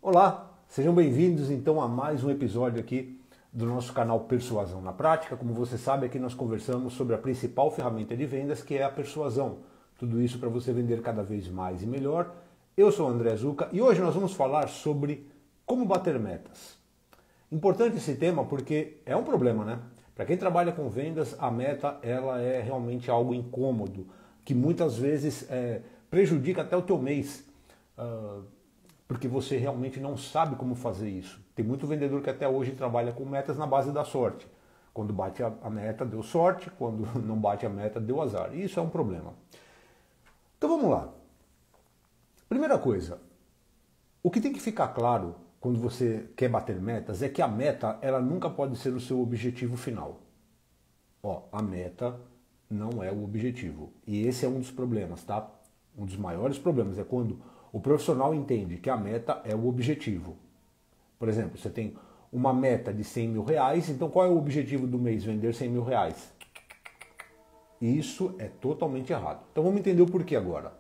Olá, sejam bem-vindos então a mais um episódio aqui do nosso canal Persuasão na Prática. Como você sabe, aqui nós conversamos sobre a principal ferramenta de vendas, que é a persuasão. Tudo isso para você vender cada vez mais e melhor. Eu sou o André Zucca e hoje nós vamos falar sobre como bater metas. Importante esse tema porque é um problema, né? Para quem trabalha com vendas, a meta ela é realmente algo incômodo, que muitas vezes prejudica até o teu mês. Porque você realmente não sabe como fazer isso. Tem muito vendedor que até hoje trabalha com metas na base da sorte. Quando bate a meta, deu sorte. Quando não bate a meta, deu azar. E isso é um problema. Então vamos lá. Primeira coisa, o que tem que ficar claro quando você quer bater metas é que a meta ela nunca pode ser o seu objetivo final. A meta não é o objetivo. E esse é um dos problemas, tá? Um dos maiores problemas é quando o profissional entende que a meta é o objetivo. Por exemplo, você tem uma meta de 100 mil reais, então qual é o objetivo do mês? Vender 100 mil reais. Isso é totalmente errado. Então vamos entender o porquê agora.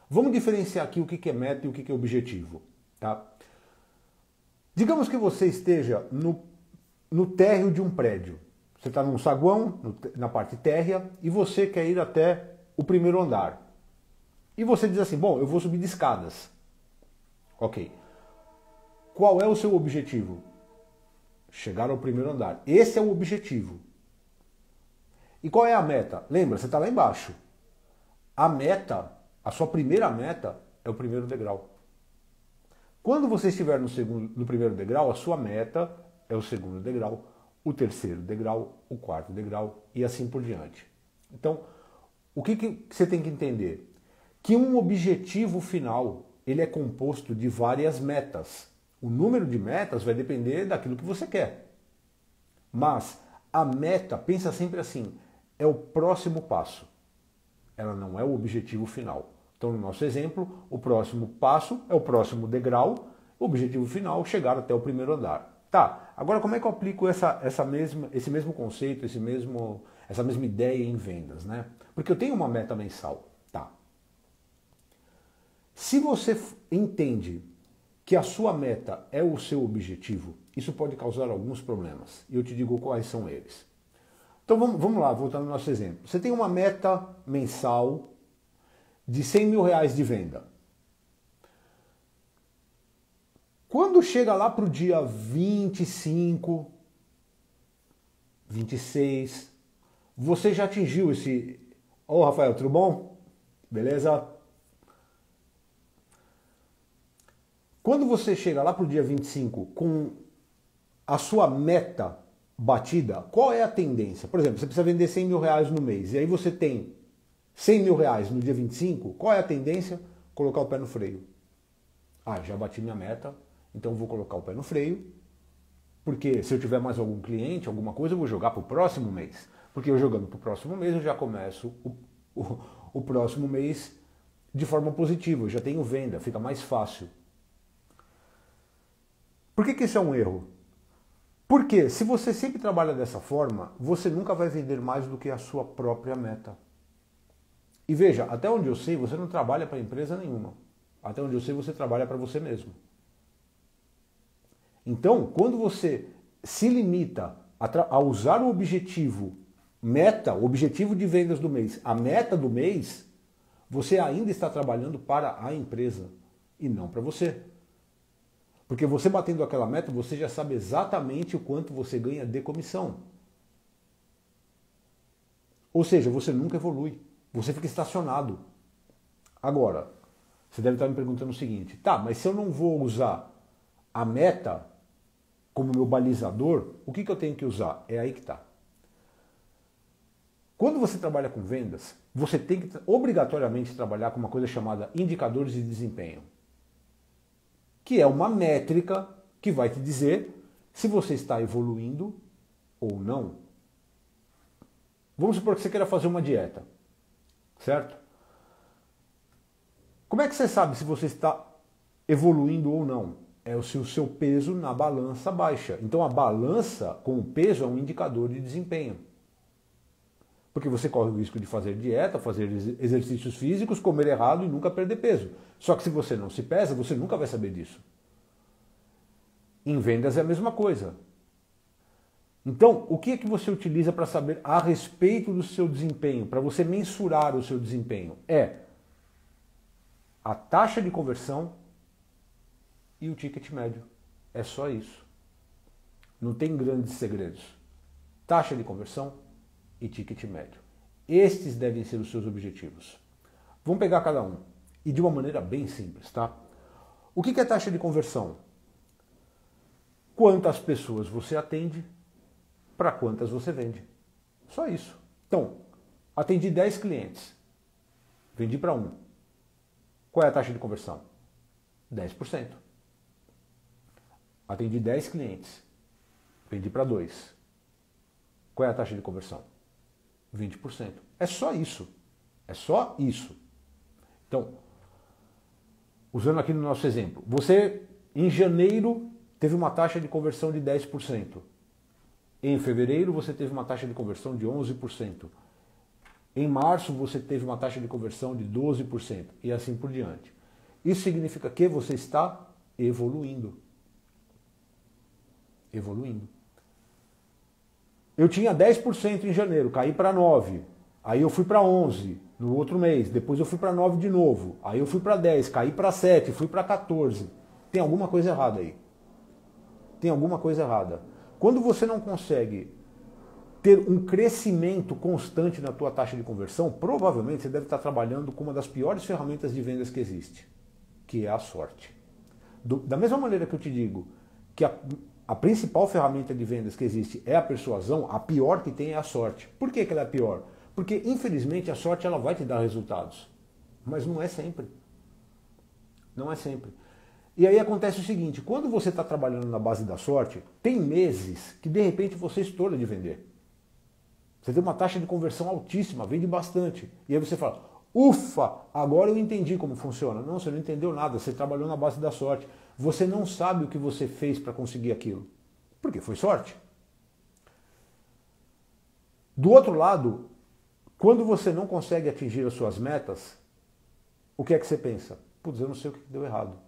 Vamos diferenciar aqui o que é meta e o que é objetivo. Tá? Digamos que você esteja no térreo de um prédio. Você está num saguão, na parte térrea, e você quer ir até o primeiro andar. E você diz assim, bom, eu vou subir de escadas. Ok. Qual é o seu objetivo? Chegar ao primeiro andar. Esse é o objetivo. E qual é a meta? Lembra, você está lá embaixo. A meta, a sua primeira meta, é o primeiro degrau. Quando você estiver no primeiro degrau, a sua meta é o segundo degrau, o terceiro degrau, o quarto degrau e assim por diante. Então, o que você tem que entender? Que um objetivo final ele é composto de várias metas. O número de metas vai depender daquilo que você quer. Mas a meta, pensa sempre assim, é o próximo passo. Ela não é o objetivo final. Então, no nosso exemplo, o próximo passo é o próximo degrau, o objetivo final, chegar até o primeiro andar. Tá, agora como é que eu aplico esse mesmo conceito, essa mesma ideia em vendas, né? Porque eu tenho uma meta mensal. Se você entende que a sua meta é o seu objetivo, isso pode causar alguns problemas. E eu te digo quais são eles. Então vamos lá, voltando ao nosso exemplo. Você tem uma meta mensal de 100 mil reais de venda. Quando chega lá para o dia 25, 26, você já atingiu esse... Ô, Rafael, tudo bom? Beleza? Quando você chega lá para o dia 25 com a sua meta batida, qual é a tendência? Por exemplo, você precisa vender 100 mil reais no mês, e aí você tem 100 mil reais no dia 25, qual é a tendência? Colocar o pé no freio. Já bati minha meta, então vou colocar o pé no freio, porque se eu tiver mais algum cliente, alguma coisa, eu vou jogar para o próximo mês. Porque eu jogando para o próximo mês, eu já começo o próximo mês de forma positiva, eu já tenho venda, fica mais fácil. Por que isso é um erro? Porque se você sempre trabalha dessa forma, você nunca vai vender mais do que a sua própria meta. E veja, até onde eu sei, você não trabalha para empresa nenhuma. Até onde eu sei, você trabalha para você mesmo. Então, quando você se limita a usar o objetivo meta, o objetivo de vendas do mês, a meta do mês, você ainda está trabalhando para a empresa e não para você. Porque você batendo aquela meta, você já sabe exatamente o quanto você ganha de comissão. Ou seja, você nunca evolui. Você fica estacionado. Agora, você deve estar me perguntando o seguinte, mas se eu não vou usar a meta como meu balizador, o que eu tenho que usar? É aí que está. Quando você trabalha com vendas, você tem que obrigatoriamente trabalhar com uma coisa chamada indicadores de desempenho, que é uma métrica que vai te dizer se você está evoluindo ou não. Vamos supor que você queira fazer uma dieta, certo? Como é que você sabe se você está evoluindo ou não? É se o seu peso na balança baixa. Então a balança com o peso é um indicador de desempenho. Porque você corre o risco de fazer dieta, fazer exercícios físicos, comer errado e nunca perder peso. Só que se você não se pesa, você nunca vai saber disso. Em vendas é a mesma coisa. Então, o que é que você utiliza para saber a respeito do seu desempenho, para você mensurar o seu desempenho? É a taxa de conversão e o ticket médio. É só isso. Não tem grandes segredos. Taxa de conversão e ticket médio. Estes devem ser os seus objetivos. Vamos pegar cada um. E de uma maneira bem simples, tá? O que é taxa de conversão? Quantas pessoas você atende para quantas você vende. Só isso. Então, atendi 10 clientes. Vendi para um. Qual é a taxa de conversão? 10%. Atendi 10 clientes. Vendi para 2. Qual é a taxa de conversão? 20%. É só isso. É só isso. Então, usando aqui no nosso exemplo, você em janeiro teve uma taxa de conversão de 10%. Em fevereiro você teve uma taxa de conversão de 11%. Em março você teve uma taxa de conversão de 12%. E assim por diante. Isso significa que você está evoluindo. Evoluindo. Eu tinha 10% em janeiro, caí para 9%. Aí eu fui para 11% no outro mês. Depois eu fui para 9% de novo. Aí eu fui para 10%, caí para 7%, fui para 14%. Tem alguma coisa errada aí. Tem alguma coisa errada. Quando você não consegue ter um crescimento constante na tua taxa de conversão, provavelmente você deve estar trabalhando com uma das piores ferramentas de vendas que existe, que é a sorte. Da mesma maneira que eu te digo que a principal ferramenta de vendas que existe é a persuasão, a pior que tem é a sorte. Por que ela é pior? Porque, infelizmente, a sorte ela vai te dar resultados. Mas não é sempre. Não é sempre. E aí acontece o seguinte, quando você está trabalhando na base da sorte, tem meses que de repente você estoura de vender. Você tem uma taxa de conversão altíssima, vende bastante. E aí você fala, ufa, agora eu entendi como funciona. Não, você não entendeu nada, você trabalhou na base da sorte. Você não sabe o que você fez para conseguir aquilo. Porque foi sorte. Do outro lado, quando você não consegue atingir as suas metas, o que é que você pensa? Putz, eu não sei o que deu errado.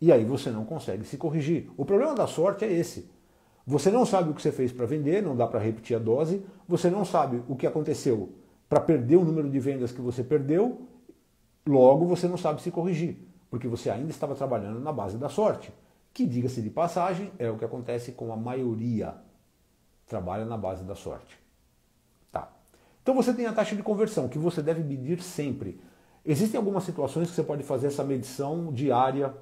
E aí você não consegue se corrigir. O problema da sorte é esse. Você não sabe o que você fez para vender, não dá para repetir a dose, você não sabe o que aconteceu para perder o número de vendas que você perdeu, logo você não sabe se corrigir, porque você ainda estava trabalhando na base da sorte, que, diga-se de passagem, é o que acontece com a maioria. Trabalha na base da sorte. Tá. Então você tem a taxa de conversão, que você deve medir sempre. Existem algumas situações que você pode fazer essa medição diária,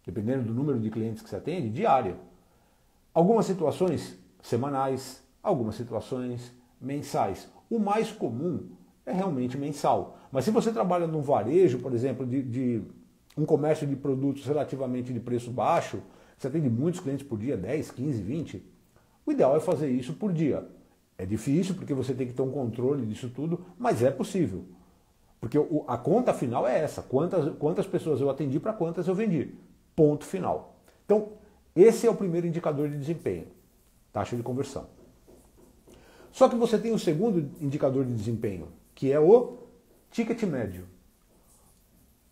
dependendo do número de clientes que você atende, diária. Algumas situações semanais, algumas situações mensais. O mais comum é realmente mensal. Mas se você trabalha num varejo, por exemplo, de um comércio de produtos relativamente de preço baixo, você atende muitos clientes por dia, 10, 15, 20, o ideal é fazer isso por dia. É difícil porque você tem que ter um controle disso tudo, mas é possível. Porque a conta final é essa, quantas pessoas eu atendi para quantas eu vendi. Ponto final. Então, esse é o primeiro indicador de desempenho, taxa de conversão. Só que você tem o segundo indicador de desempenho, que é o ticket médio.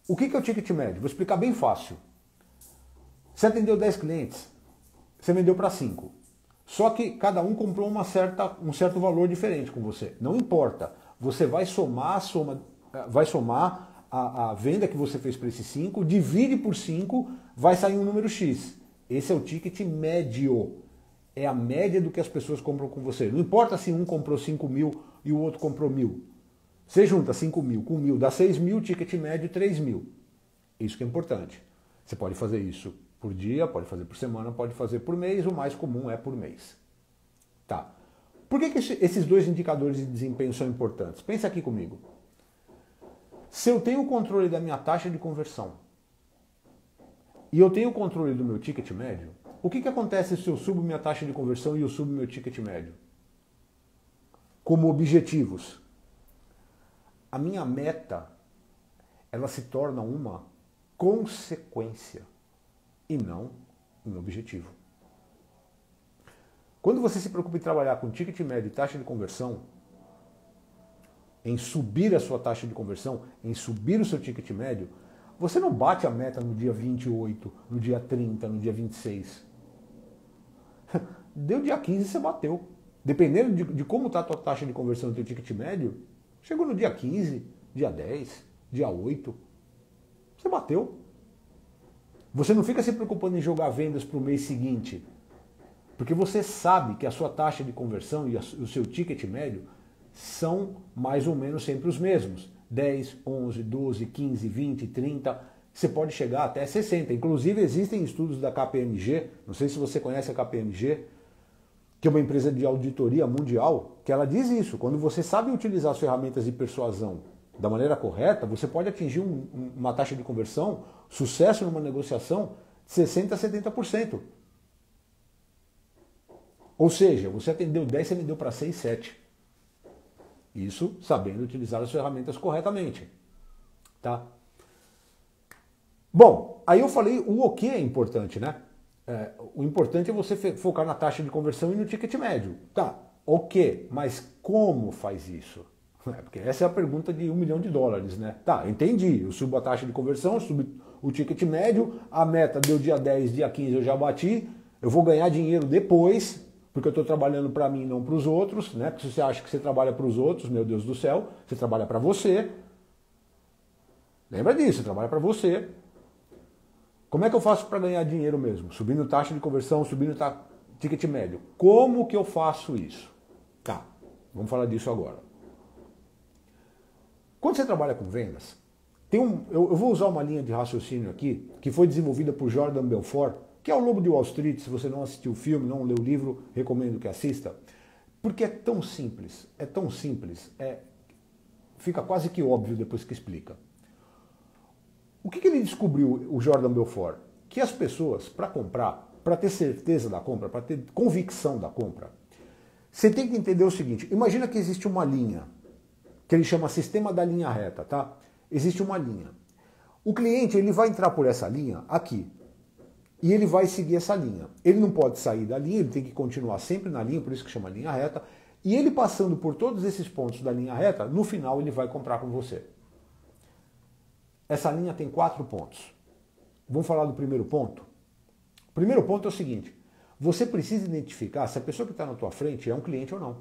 O que é o ticket médio? Vou explicar bem fácil. Você atendeu 10 clientes, você vendeu para 5. Só que cada um comprou um certo valor diferente com você. Não importa. Você vai somar a venda que você fez para esses 5, divide por 5, vai sair um número X. Esse é o ticket médio. É a média do que as pessoas compram com você. Não importa se um comprou 5 mil e o outro comprou 1.000. Você junta 5 mil com 1.000, dá 6 mil, ticket médio 3 mil. Isso que é importante. Você pode fazer isso por dia, pode fazer por semana, pode fazer por mês, o mais comum é por mês. Tá. Por que esses dois indicadores de desempenho são importantes? Pensa aqui comigo. Se eu tenho o controle da minha taxa de conversão e eu tenho o controle do meu ticket médio, o que acontece se eu subo minha taxa de conversão e eu subo meu ticket médio? Como objetivos. A minha meta, ela se torna uma consequência e não um objetivo. Quando você se preocupa em trabalhar com ticket médio e taxa de conversão, em subir a sua taxa de conversão, em subir o seu ticket médio, você não bate a meta no dia 28, no dia 30, no dia 26. Deu dia 15 você bateu. Dependendo de como está a tua taxa de conversão do teu ticket médio, chegou no dia 15, dia 10, dia 8, você bateu. Você não fica se preocupando em jogar vendas para o mês seguinte, porque você sabe que a sua taxa de conversão e o seu ticket médio são mais ou menos sempre os mesmos. 10, 11, 12, 15, 20, 30, você pode chegar até 60. Inclusive existem estudos da KPMG, não sei se você conhece a KPMG, que é uma empresa de auditoria mundial, que ela diz isso, quando você sabe utilizar as ferramentas de persuasão da maneira correta, você pode atingir uma taxa de conversão, sucesso numa negociação, de 60% a 70%. Ou seja, você atendeu 10, você vendeu para 6, 7. Isso sabendo utilizar as ferramentas corretamente. Tá? Bom, aí eu falei o que é importante, né? O importante é você focar na taxa de conversão e no ticket médio. Tá, ok, mas como faz isso? Porque essa é a pergunta de $1 milhão, né? Tá, entendi, eu subo a taxa de conversão, subo o ticket médio, a meta deu dia 10, dia 15 eu já bati, eu vou ganhar dinheiro depois, porque eu estou trabalhando para mim, não para os outros, né? Porque se você acha que você trabalha para os outros, meu Deus do céu, você trabalha para você. Lembra disso, você trabalha para você. Como é que eu faço para ganhar dinheiro mesmo? Subindo taxa de conversão, subindo ticket médio. Como que eu faço isso? Tá, vamos falar disso agora. Quando você trabalha com vendas, eu vou usar uma linha de raciocínio aqui, que foi desenvolvida por Jordan Belfort, que é o Lobo de Wall Street. Se você não assistiu o filme, não leu o livro, recomendo que assista. Porque é tão simples, fica quase que óbvio depois que explica. O que ele descobriu, o Jordan Belfort? Que as pessoas, para comprar, para ter certeza da compra, para ter convicção da compra, você tem que entender o seguinte: imagina que existe uma linha, que ele chama sistema da linha reta, tá? Existe uma linha. O cliente, ele vai entrar por essa linha aqui, e ele vai seguir essa linha. Ele não pode sair da linha, ele tem que continuar sempre na linha, por isso que chama linha reta, e ele passando por todos esses pontos da linha reta, no final ele vai comprar com você. Essa linha tem 4 pontos. Vamos falar do primeiro ponto? O primeiro ponto é o seguinte: você precisa identificar se a pessoa que está na tua frente é um cliente ou não.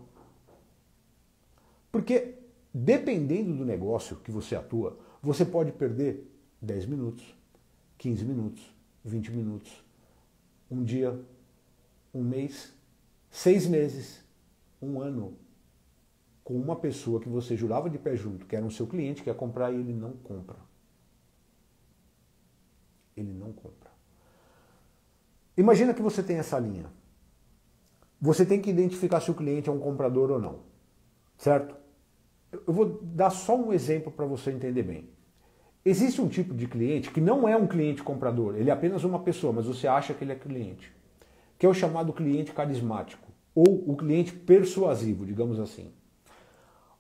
Porque, dependendo do negócio que você atua, você pode perder 10 minutos, 15 minutos, 20 minutos, um dia, um mês, 6 meses, um ano, com uma pessoa que você jurava de pé junto, que era um seu cliente, que ia comprar, e ele não compra. Ele não compra. Imagina que você tem essa linha. Você tem que identificar se o cliente é um comprador ou não. Certo? Eu vou dar só um exemplo para você entender bem. Existe um tipo de cliente que não é um cliente comprador, ele é apenas uma pessoa, mas você acha que ele é cliente, que é o chamado cliente carismático, ou o cliente persuasivo, digamos assim.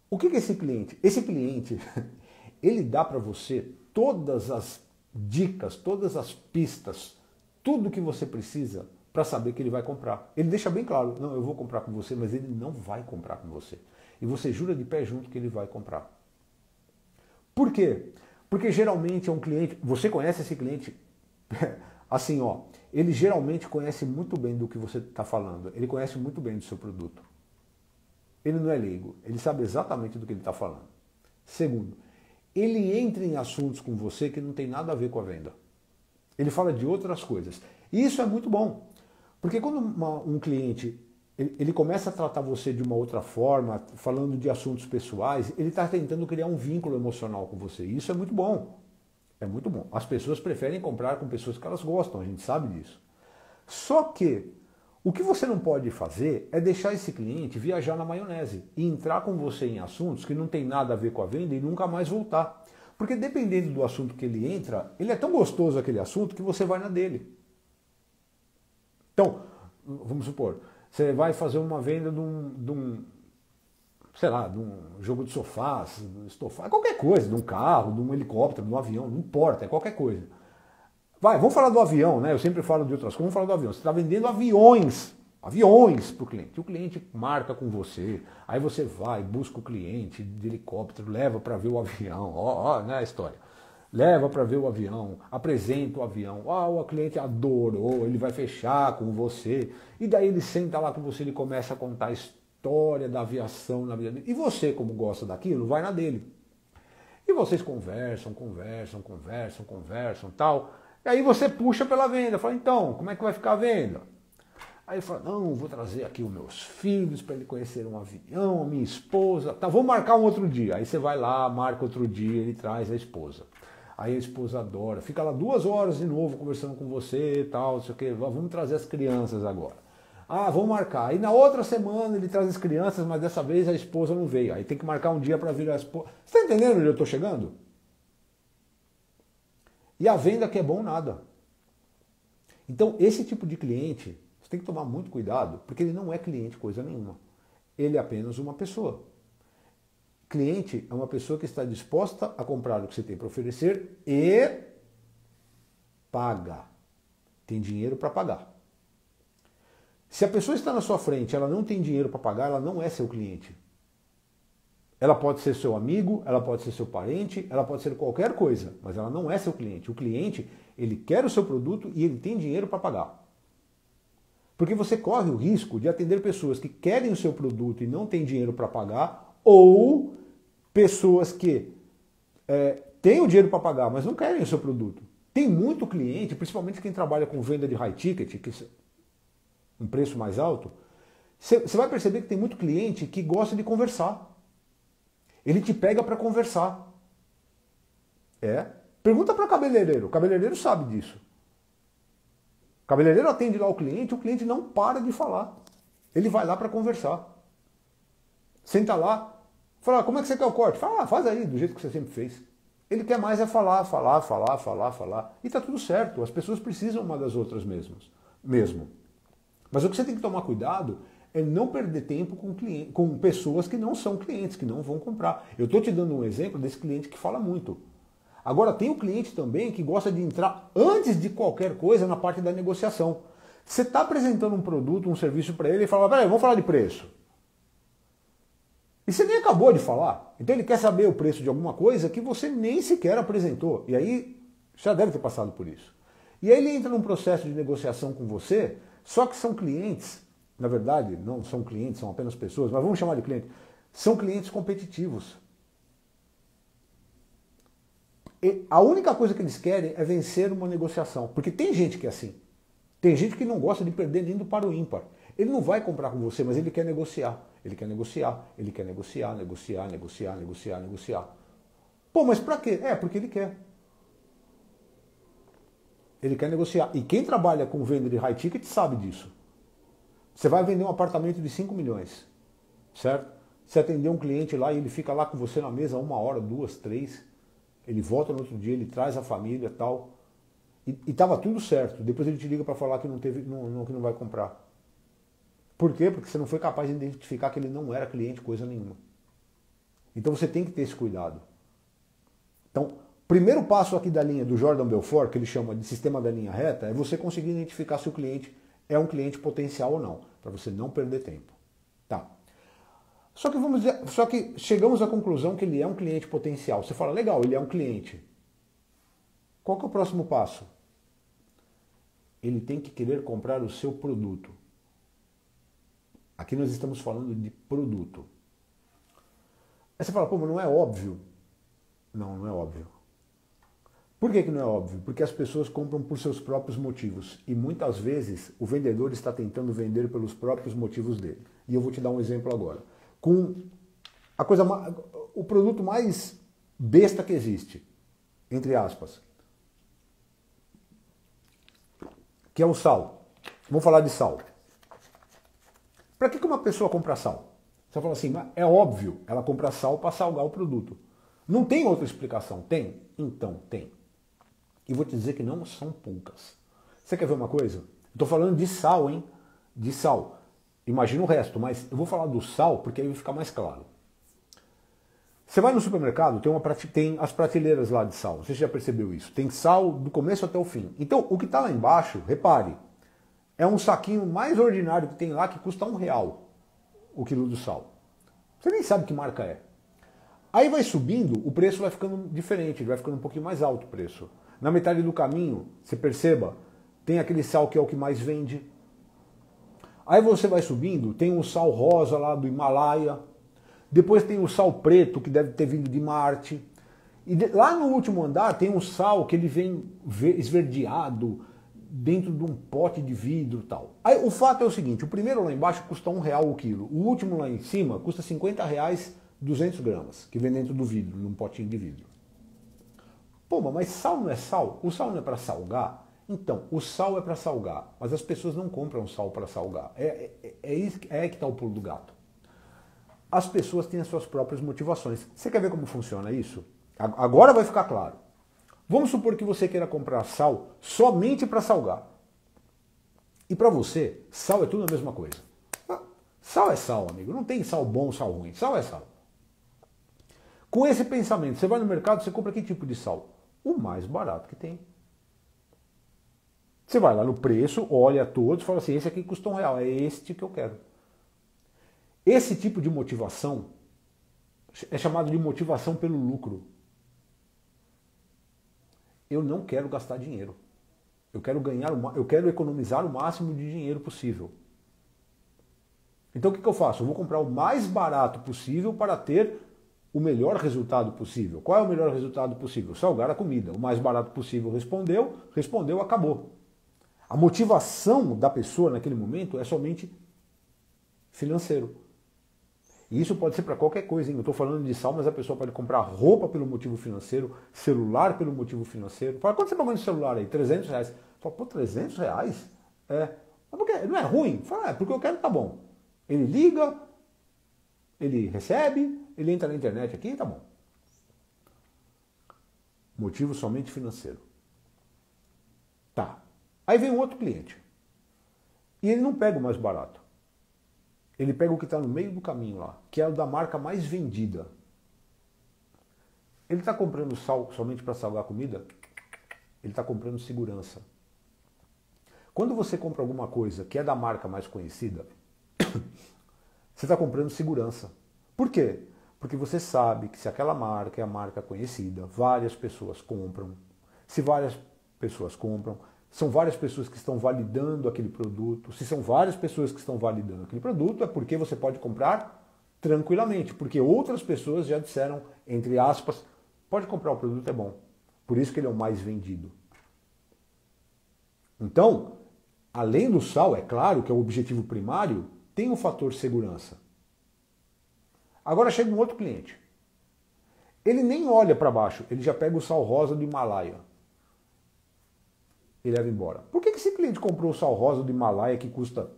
O que é esse cliente? Esse cliente, ele dá para você todas as dicas, todas as pistas, tudo que você precisa para saber que ele vai comprar. Ele deixa bem claro: não, eu vou comprar com você, mas ele não vai comprar com você. E você jura de pé junto que ele vai comprar. Por quê? Porque geralmente é um cliente, você conhece esse cliente, assim, ó, ele geralmente conhece muito bem do que você está falando, ele conhece muito bem do seu produto. Ele não é leigo, ele sabe exatamente do que ele está falando. Segundo, ele entra em assuntos com você que não tem nada a ver com a venda. Ele fala de outras coisas. E isso é muito bom. Porque quando um cliente ele começa a tratar você de uma outra forma, falando de assuntos pessoais, ele está tentando criar um vínculo emocional com você. E isso é muito bom. É muito bom. As pessoas preferem comprar com pessoas que elas gostam, a gente sabe disso. Só que o que você não pode fazer é deixar esse cliente viajar na maionese e entrar com você em assuntos que não tem nada a ver com a venda e nunca mais voltar. Porque dependendo do assunto que ele entra, ele é tão gostoso aquele assunto que você vai na dele. Então, vamos supor, você vai fazer uma venda de um jogo de sofás, estofado, qualquer coisa, de um carro, de um helicóptero, de um avião, não importa, é qualquer coisa. Vamos falar do avião, né? Eu sempre falo de outras coisas, vamos falar do avião. Você está vendendo aviões para o cliente. O cliente marca com você, aí você vai, busca o cliente de helicóptero, leva para ver o avião, né, a história. leva para ver o avião, apresenta o avião, o cliente adorou, ele vai fechar com você, e daí ele senta lá com você, ele começa a contar a história da aviação na vida dele, e você, como gosta daquilo, vai na dele. E vocês conversam, tal, e aí você puxa pela venda, fala, então, como é que vai ficar a venda? Aí ele fala, não, vou trazer aqui os meus filhos para ele conhecer um avião, a minha esposa, tá, vou marcar um outro dia. Aí você vai lá, marca outro dia, ele traz a esposa. Aí a esposa adora, fica lá 2 horas de novo conversando com você e tal, não sei o que, vamos trazer as crianças agora. Ah, vamos marcar. Aí na outra semana ele traz as crianças, mas dessa vez a esposa não veio. Aí tem que marcar um dia para vir a esposa. Você está entendendo onde eu estou chegando? E a venda que é bom nada. Então esse tipo de cliente, você tem que tomar muito cuidado, porque ele não é cliente coisa nenhuma. Ele é apenas uma pessoa. Cliente é uma pessoa que está disposta a comprar o que você tem para oferecer e paga. Tem dinheiro para pagar. Se a pessoa está na sua frente, ela não tem dinheiro para pagar, ela não é seu cliente. Ela pode ser seu amigo, ela pode ser seu parente, ela pode ser qualquer coisa, mas ela não é seu cliente. O cliente, ele quer o seu produto e ele tem dinheiro para pagar. Porque você corre o risco de atender pessoas que querem o seu produto e não têm dinheiro para pagar, ou pessoas que têm o dinheiro para pagar, mas não querem o seu produto. Tem muito cliente, principalmente quem trabalha com venda de high ticket, que um preço mais alto, você vai perceber que tem muito cliente que gosta de conversar. Ele te pega para conversar. Pergunta para cabeleireiro. O cabeleireiro sabe disso. O cabeleireiro atende lá o cliente não para de falar. Ele vai lá para conversar. Senta lá, fala, como é que você quer o corte? Fala, faz aí, do jeito que você sempre fez. Ele quer mais é falar. E está tudo certo. As pessoas precisam uma das outras mesmo. Mas o que você tem que tomar cuidado é não perder tempo com pessoas que não são clientes, que não vão comprar. Eu estou te dando um exemplo desse cliente que fala muito. Agora tem o cliente também que gosta de entrar antes de qualquer coisa na parte da negociação. Você está apresentando um produto, um serviço para ele e fala, peraí, vamos falar de preço. E você nem acabou de falar. Então ele quer saber o preço de alguma coisa que você nem sequer apresentou. E aí já deve ter passado por isso. E aí ele entra num processo de negociação com você, só que são clientes, na verdade, não são clientes, são apenas pessoas, mas vamos chamar de cliente, são clientes competitivos. E a única coisa que eles querem é vencer uma negociação, porque tem gente que é assim. Tem gente que não gosta de perder nem do par ou ímpar. Ele não vai comprar com você, mas ele quer negociar. Ele quer negociar. Pô, mas pra quê? Porque ele quer. Ele quer negociar. E quem trabalha com venda de high ticket sabe disso. Você vai vender um apartamento de 5 milhões, certo? Você atender um cliente lá e ele fica lá com você na mesa 1 hora, 2, 3. Ele volta no outro dia, ele traz a família e tal. E tava tudo certo. Depois ele te liga para falar que que não vai comprar. Por quê? Porque você não foi capaz de identificar que ele não era cliente coisa nenhuma. Então você tem que ter esse cuidado. Então, primeiro passo aqui da linha do Jordan Belfort, que ele chama de sistema da linha reta, é você conseguir identificar se o cliente é um cliente potencial ou não, para você não perder tempo. Tá. Só que chegamos à conclusão que ele é um cliente potencial. Você fala, legal, ele é um cliente. Qual que é o próximo passo? Ele tem que querer comprar o seu produto. Aqui nós estamos falando de produto. Aí você fala, pô, mas não é óbvio. Não, não é óbvio. Por que não é óbvio? Porque as pessoas compram por seus próprios motivos. E muitas vezes o vendedor está tentando vender pelos próprios motivos dele. E eu vou te dar um exemplo agora. Com o produto mais besta que existe, entre aspas, que é o sal. Vamos falar de sal. Para que uma pessoa compra sal? Você fala assim, mas é óbvio, ela compra sal para salgar o produto. Não tem outra explicação? Tem? Então, tem. E vou te dizer que não são poucas. Você quer ver uma coisa? Estou falando de sal, hein? De sal. Imagina o resto, mas eu vou falar do sal porque aí vai ficar mais claro. Você vai no supermercado, tem as prateleiras lá de sal. Você já percebeu isso? Tem sal do começo até o fim. Então, o que está lá embaixo, repare, é um saquinho mais ordinário que tem lá que custa R$1 o quilo do sal. Você nem sabe que marca é. Aí vai subindo, o preço vai ficando diferente, vai ficando um pouquinho mais alto o preço. Na metade do caminho, você perceba, tem aquele sal que é o que mais vende. Aí você vai subindo, tem um sal rosa lá do Himalaia, depois tem o sal preto, que deve ter vindo de Marte. E lá no último andar tem um sal que ele vem esverdeado dentro de um pote de vidro e tal. Aí o fato é o seguinte, o primeiro lá embaixo custa R$1 o quilo, o último lá em cima custa R$50, 200 gramas, que vem dentro do vidro, num potinho de vidro. Pô, mas sal não é sal? O sal não é para salgar? Então, o sal é para salgar, mas as pessoas não compram sal para salgar. É aí que está o pulo do gato. As pessoas têm as suas próprias motivações. Você quer ver como funciona isso? Agora vai ficar claro. Vamos supor que você queira comprar sal somente para salgar. E para você, sal é tudo a mesma coisa. Sal é sal, amigo. Não tem sal bom, sal ruim. Sal é sal. Com esse pensamento, você vai no mercado, você compra que tipo de sal? O mais barato que tem. Você vai lá no preço, olha todos, fala assim, esse aqui custa R$1, é este que eu quero. Esse tipo de motivação é chamado de motivação pelo lucro. Eu não quero gastar dinheiro. Eu quero economizar o máximo de dinheiro possível. Então o que eu faço? Eu vou comprar o mais barato possível para ter o melhor resultado possível. Qual é o melhor resultado possível? Salgar a comida. O mais barato possível respondeu, acabou. A motivação da pessoa naquele momento é somente financeiro. E isso pode ser para qualquer coisa, hein? Eu estou falando de sal, mas a pessoa pode comprar roupa pelo motivo financeiro, celular pelo motivo financeiro. Fala, quanto você pagou nesse celular aí? R$300. Fala, pô, R$300? É. Mas por quê? Não é ruim? Fala, porque eu quero, tá bom. Ele liga, ele recebe, ele entra na internet aqui, tá bom. Motivo somente financeiro. Tá. Aí vem um outro cliente. E ele não pega o mais barato. Ele pega o que está no meio do caminho lá, que é o da marca mais vendida. Ele está comprando sal somente para salgar a comida? Ele está comprando segurança. Quando você compra alguma coisa que é da marca mais conhecida, você está comprando segurança. Por quê? Porque você sabe que se aquela marca é a marca conhecida, várias pessoas compram. Se várias pessoas compram, são várias pessoas que estão validando aquele produto. Se são várias pessoas que estão validando aquele produto, é porque você pode comprar tranquilamente. Porque outras pessoas já disseram, entre aspas, pode comprar, o produto é bom. Por isso que ele é o mais vendido. Então, além do sal, é claro que é o objetivo primário, tem o fator segurança. Agora chega um outro cliente. Ele nem olha para baixo, ele já pega o sal rosa do Himalaia. Ele leva embora. Por que esse cliente comprou o sal rosa do Himalaia que custa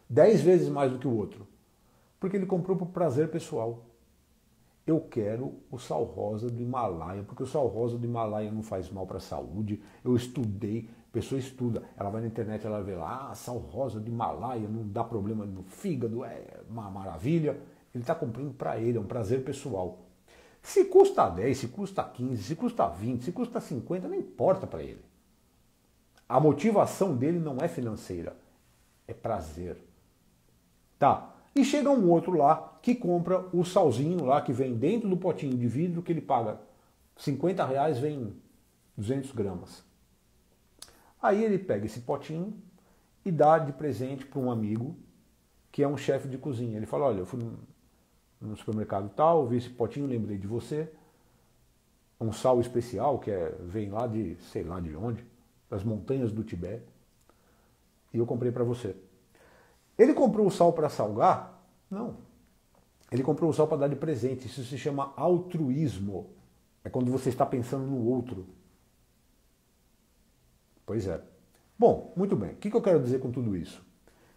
10 vezes mais do que o outro? Porque ele comprou por prazer pessoal. Eu quero o sal rosa do Himalaia, porque o sal rosa do Himalaia não faz mal para a saúde. Eu estudei, a pessoa estuda, ela vai na internet, ela vê lá, sal rosa do Himalaia, não dá problema no fígado, é uma maravilha. Ele está comprando para ele, é um prazer pessoal. Se custa 10, se custa 15, se custa 20, se custa 50, não importa para ele. A motivação dele não é financeira, é prazer. Tá, e chega um outro lá que compra o salzinho lá que vem dentro do potinho de vidro que ele paga R$50, vem 200 gramas. Aí ele pega esse potinho e dá de presente para um amigo que é um chefe de cozinha. Ele fala, olha, eu fui no supermercado tal, vi esse potinho, lembrei de você. Um sal especial que vem lá de, sei lá de onde, das montanhas do Tibete, e eu comprei para você. Ele comprou o sal para salgar? Não. Ele comprou o sal para dar de presente. Isso se chama altruísmo. É quando você está pensando no outro. Pois é. Bom, muito bem. O que eu quero dizer com tudo isso?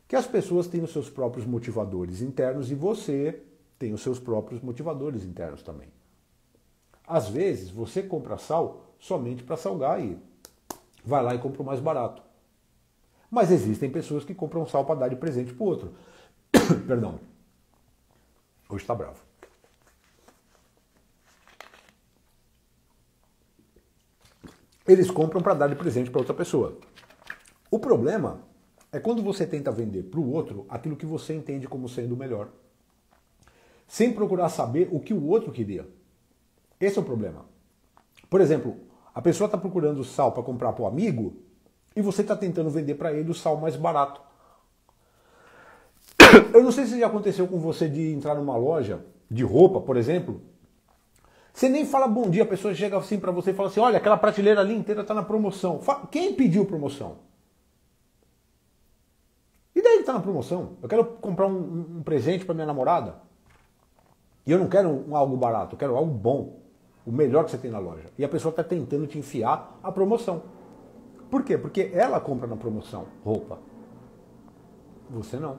Que as pessoas têm os seus próprios motivadores internos e você tem os seus próprios motivadores internos também. Às vezes, você compra sal somente para salgar e vai lá e compra o mais barato. Mas existem pessoas que compram sal para dar de presente para o outro. Perdão. Hoje está bravo. Eles compram para dar de presente para outra pessoa. O problema é quando você tenta vender para o outro aquilo que você entende como sendo o melhor. sem procurar saber o que o outro queria. Esse é o problema. Por exemplo, a pessoa está procurando sal para comprar para o amigo e você está tentando vender para ele o sal mais barato. Eu não sei se já aconteceu com você de entrar numa loja de roupa, por exemplo. Você nem fala bom dia, a pessoa chega assim para você e fala assim, olha, aquela prateleira ali inteira está na promoção. Quem pediu promoção? E daí que está na promoção? Eu quero comprar um presente para minha namorada. E eu não quero algo barato, eu quero algo bom. O melhor que você tem na loja. E a pessoa está tentando te enfiar a promoção. Por quê? Porque ela compra na promoção roupa. Você não.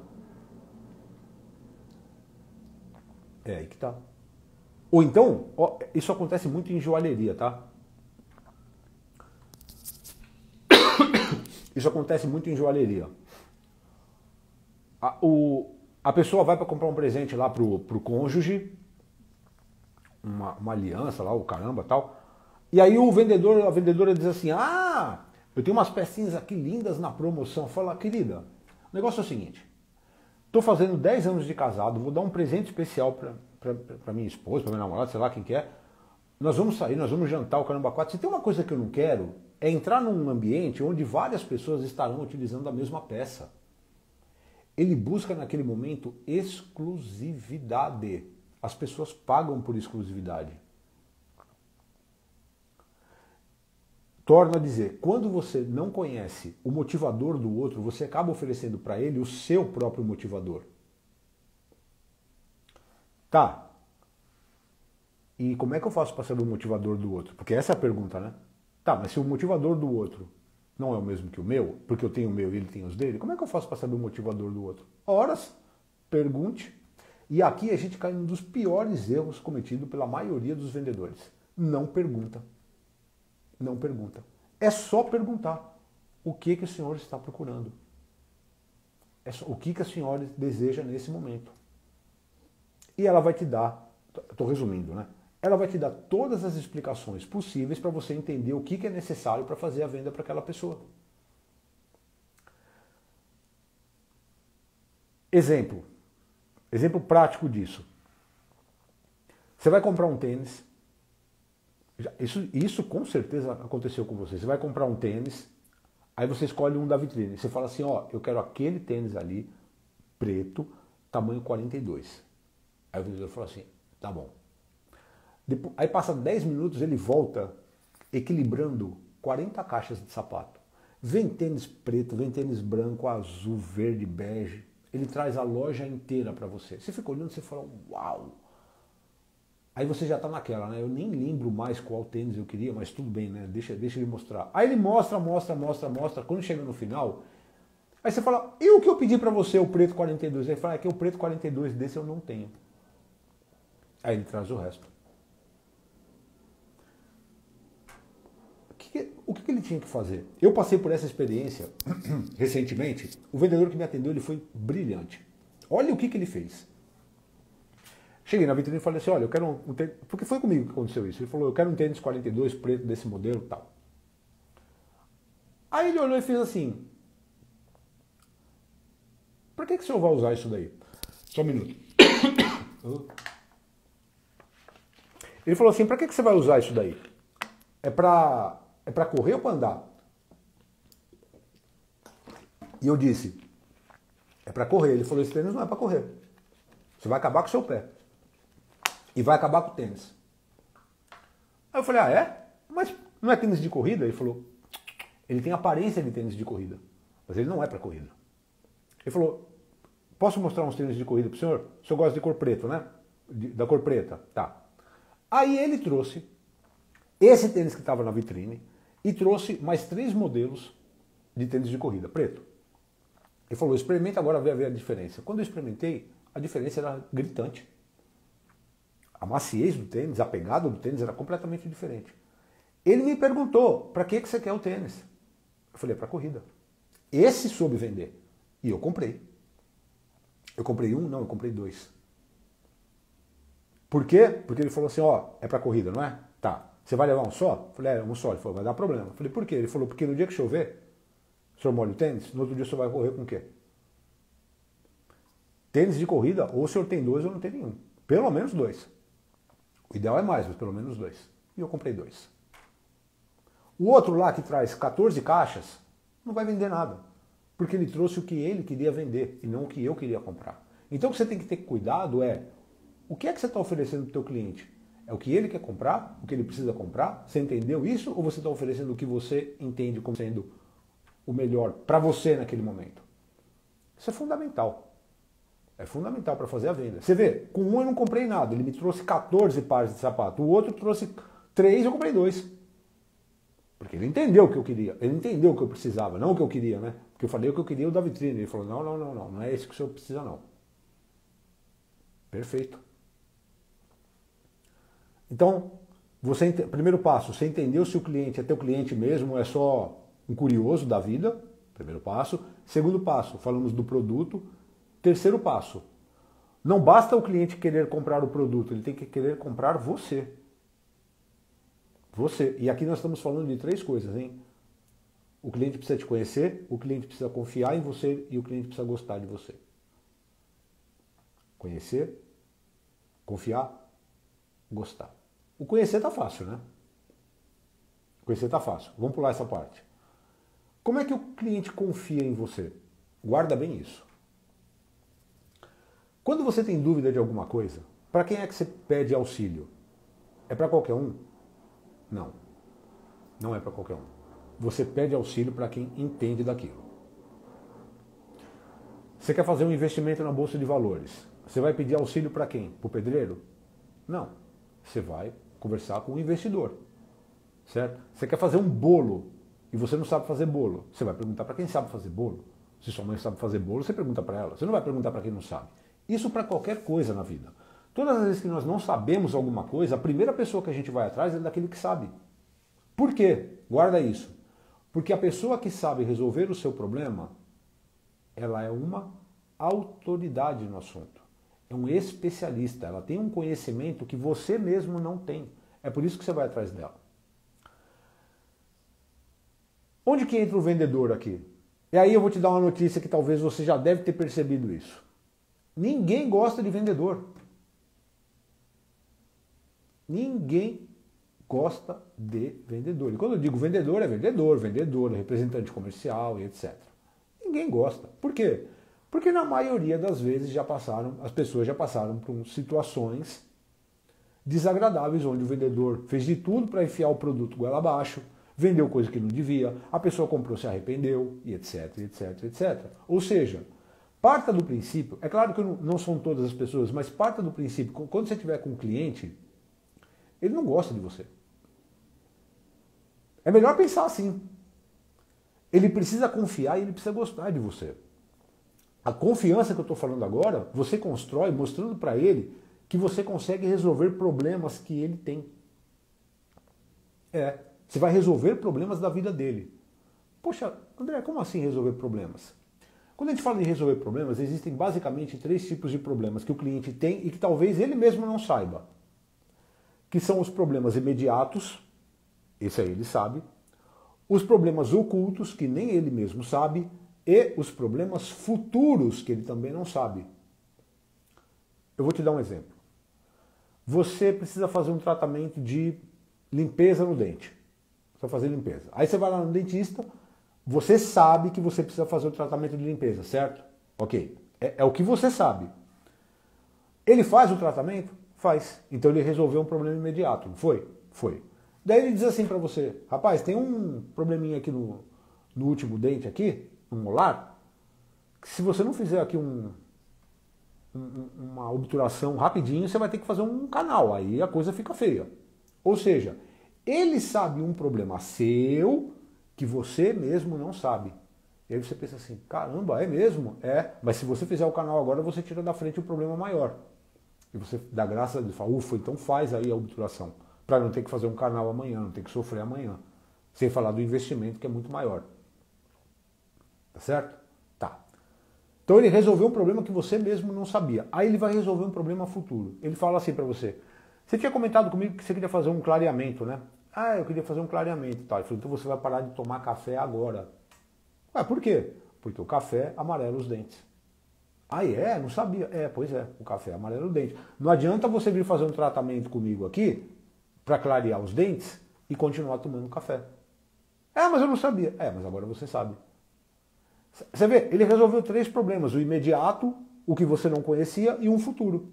É aí que tá. Ou então, ó, isso acontece muito em joalheria, tá? Isso acontece muito em joalheria. A pessoa vai para comprar um presente lá pro cônjuge, uma aliança lá, o caramba tal. E aí o vendedor, a vendedora diz assim, ah, eu tenho umas pecinhas aqui lindas na promoção. Fala, querida, o negócio é o seguinte, estou fazendo 10 anos de casado, vou dar um presente especial para minha esposa, para minha namorada, sei lá quem quer. Nós vamos sair, nós vamos jantar o caramba 4. Se tem uma coisa que eu não quero, é entrar num ambiente onde várias pessoas estarão utilizando a mesma peça. Ele busca naquele momento exclusividade. As pessoas pagam por exclusividade. Torno a dizer, quando você não conhece o motivador do outro, você acaba oferecendo para ele o seu próprio motivador. Tá. E como é que eu faço para saber o motivador do outro? Porque essa é a pergunta, né? Tá, mas se o motivador do outro não é o mesmo que o meu, porque eu tenho o meu e ele tem os dele, como é que eu faço para saber o motivador do outro? Horas, pergunte. E aqui a gente cai num dos piores erros cometidos pela maioria dos vendedores. Não pergunta. Não pergunta. É só perguntar o que o senhor está procurando. O que a senhora deseja nesse momento. E ela vai te dar, estou resumindo, né? Ela vai te dar todas as explicações possíveis para você entender o que é necessário para fazer a venda para aquela pessoa. Exemplo prático disso. Você vai comprar um tênis. Isso com certeza aconteceu com você. Você vai comprar um tênis, aí você escolhe um da vitrine. Você fala assim, ó, eu quero aquele tênis ali, preto, tamanho 42. Aí o vendedor fala assim, tá bom. Aí passa 10 minutos, ele volta equilibrando 40 caixas de sapato. Vem tênis preto, vem tênis branco, azul, verde, bege. Ele traz a loja inteira para você. Você fica olhando e você fala, uau! Aí você já tá naquela, né? Eu nem lembro mais qual tênis eu queria, mas tudo bem, né? Deixa ele mostrar. Aí ele mostra. Quando chega no final, aí você fala, e o que eu pedi para você, o preto 42? Aí ele fala, é que o preto 42 desse eu não tenho. Aí ele traz o resto. O que ele tinha que fazer? Eu passei por essa experiência recentemente. O vendedor que me atendeu, ele foi brilhante. Olha o que ele fez. Cheguei na vitrine e falei assim, olha, eu quero um tênis... Porque foi comigo que aconteceu isso. Ele falou, eu quero um tênis 42 preto desse modelo e tal. Aí ele olhou e fez assim, por que o senhor vai usar isso daí? Só um minuto. Ele falou assim, para que você vai usar isso daí? É para correr ou para andar? E eu disse, é para correr. Ele falou, esse tênis não é para correr. Você vai acabar com o seu pé. E vai acabar com o tênis. Aí eu falei, ah, é? Mas não é tênis de corrida? Ele falou, ele tem aparência de tênis de corrida, mas ele não é para corrida. Ele falou, posso mostrar uns tênis de corrida para o senhor? O senhor gosta de cor preta, né? Da cor preta, tá. Aí ele trouxe esse tênis que estava na vitrine e trouxe mais 3 modelos de tênis de corrida, preto. Ele falou, experimenta agora ver a diferença. Quando eu experimentei, a diferença era gritante. A maciez do tênis, a pegada do tênis era completamente diferente. Ele me perguntou, para que você quer o tênis? Eu falei, para corrida. Esse soube vender. E eu comprei. Eu comprei um? Não, eu comprei 2. Por quê? Porque ele falou assim, ó, é para corrida, não é? Tá. Você vai levar um só? Eu falei, um só. Ele falou, vai dar problema. Eu falei, por quê? Ele falou, porque no dia que chover, o senhor molha o tênis, no outro dia o senhor vai correr com o quê? Tênis de corrida, ou o senhor tem 2 ou não tem nenhum. Pelo menos 2. O ideal é mais, mas pelo menos 2. E eu comprei 2. O outro lá que traz 14 caixas não vai vender nada. Porque ele trouxe o que ele queria vender e não o que eu queria comprar. Então o que você tem que ter cuidado é o que é que você está oferecendo para o teu cliente? É o que ele quer comprar? O que ele precisa comprar? Você entendeu isso? Ou você está oferecendo o que você entende como sendo o melhor para você naquele momento? Isso é fundamental. É fundamental para fazer a venda. Você vê, com um eu não comprei nada. Ele me trouxe 14 pares de sapato. O outro trouxe 3, eu comprei 2. Porque ele entendeu o que eu queria. Ele entendeu o que eu precisava, não o que eu queria, né? Porque eu falei o que eu queria o da vitrine. Ele falou, não é esse que o senhor precisa, não. Perfeito. Então, primeiro passo, você entendeu se o cliente é teu cliente mesmo, ou é só um curioso da vida. Primeiro passo. Segundo passo, falamos do produto. Terceiro passo, não basta o cliente querer comprar o produto, ele tem que querer comprar você. Você. E aqui nós estamos falando de 3 coisas, hein? O cliente precisa te conhecer, o cliente precisa confiar em você e o cliente precisa gostar de você. Conhecer, confiar, gostar. O conhecer tá fácil, né? Conhecer tá fácil. Vamos pular essa parte. Como é que o cliente confia em você? Guarda bem isso. Quando você tem dúvida de alguma coisa, para quem é que você pede auxílio? É para qualquer um? Não. Não é para qualquer um. Você pede auxílio para quem entende daquilo. Você quer fazer um investimento na bolsa de valores? Você vai pedir auxílio para quem? Para o pedreiro? Não. Você vai conversar com um investidor. Certo? Você quer fazer um bolo e você não sabe fazer bolo. Você vai perguntar para quem sabe fazer bolo. Se sua mãe sabe fazer bolo, você pergunta para ela. Você não vai perguntar para quem não sabe. Isso para qualquer coisa na vida. Todas as vezes que nós não sabemos alguma coisa, a primeira pessoa que a gente vai atrás é daquele que sabe. Por quê? Guarda isso. Porque a pessoa que sabe resolver o seu problema, ela é uma autoridade no assunto. É um especialista. Ela tem um conhecimento que você mesmo não tem. É por isso que você vai atrás dela. Onde que entra o vendedor aqui? E aí eu vou te dar uma notícia que talvez você já deve ter percebido isso. Ninguém gosta de vendedor. Ninguém gosta de vendedor. E quando eu digo vendedor, é vendedor, representante comercial e etc. Ninguém gosta. Por quê? Porque na maioria das vezes as pessoas já passaram por situações desagradáveis, onde o vendedor fez de tudo para enfiar o produto goela abaixo, vendeu coisa que não devia, a pessoa comprou, se arrependeu, e etc, etc, etc. Ou seja, parta do princípio, é claro que não são todas as pessoas, mas parta do princípio, quando você estiver com um cliente, ele não gosta de você. É melhor pensar assim. Ele precisa confiar e ele precisa gostar de você. A confiança que eu estou falando agora, você constrói mostrando para ele que você consegue resolver problemas que ele tem. Você vai resolver problemas da vida dele. Poxa, André, como assim resolver problemas? Quando a gente fala em resolver problemas, existem basicamente 3 tipos de problemas que o cliente tem e que talvez ele mesmo não saiba. Que são os problemas imediatos, esse aí ele sabe, os problemas ocultos, que nem ele mesmo sabe, e os problemas futuros, que ele também não sabe. Eu vou te dar um exemplo. Você precisa fazer um tratamento de limpeza no dente. Você vai fazer limpeza. Aí você vai lá no dentista, você sabe que você precisa fazer o tratamento de limpeza, certo? Ok. É o que você sabe. Ele faz o tratamento? Faz. Então ele resolveu um problema imediato, não foi? Foi. Daí ele diz assim para você, rapaz, tem um probleminha aqui no último dente aqui, no molar, que se você não fizer aqui uma obturação rapidinho, você vai ter que fazer um canal, aí a coisa fica feia. Ou seja, ele sabe um problema seu que você mesmo não sabe. E aí você pensa assim, caramba, é mesmo? É, mas se você fizer o canal agora, você tira da frente o problema maior. E você dá graça a Deus, fala, ufa, então faz aí a obturação, para não ter que fazer um canal amanhã, não ter que sofrer amanhã. Sem falar do investimento que é muito maior. Tá certo? Tá. Então ele resolveu um problema que você mesmo não sabia. Aí ele vai resolver um problema futuro. Ele fala assim para você, você tinha comentado comigo que você queria fazer um clareamento, né? Ah, eu queria fazer um clareamento. Tá. Ele falou, então você vai parar de tomar café agora. Ah, por quê? Porque o café amarela os dentes. Ah, é? Não sabia. É, pois é, o café amarela o dente. Não adianta você vir fazer um tratamento comigo aqui para clarear os dentes e continuar tomando café. É, mas eu não sabia. É, mas agora você sabe. Você vê, ele resolveu 3 problemas: o imediato, o que você não conhecia e um futuro.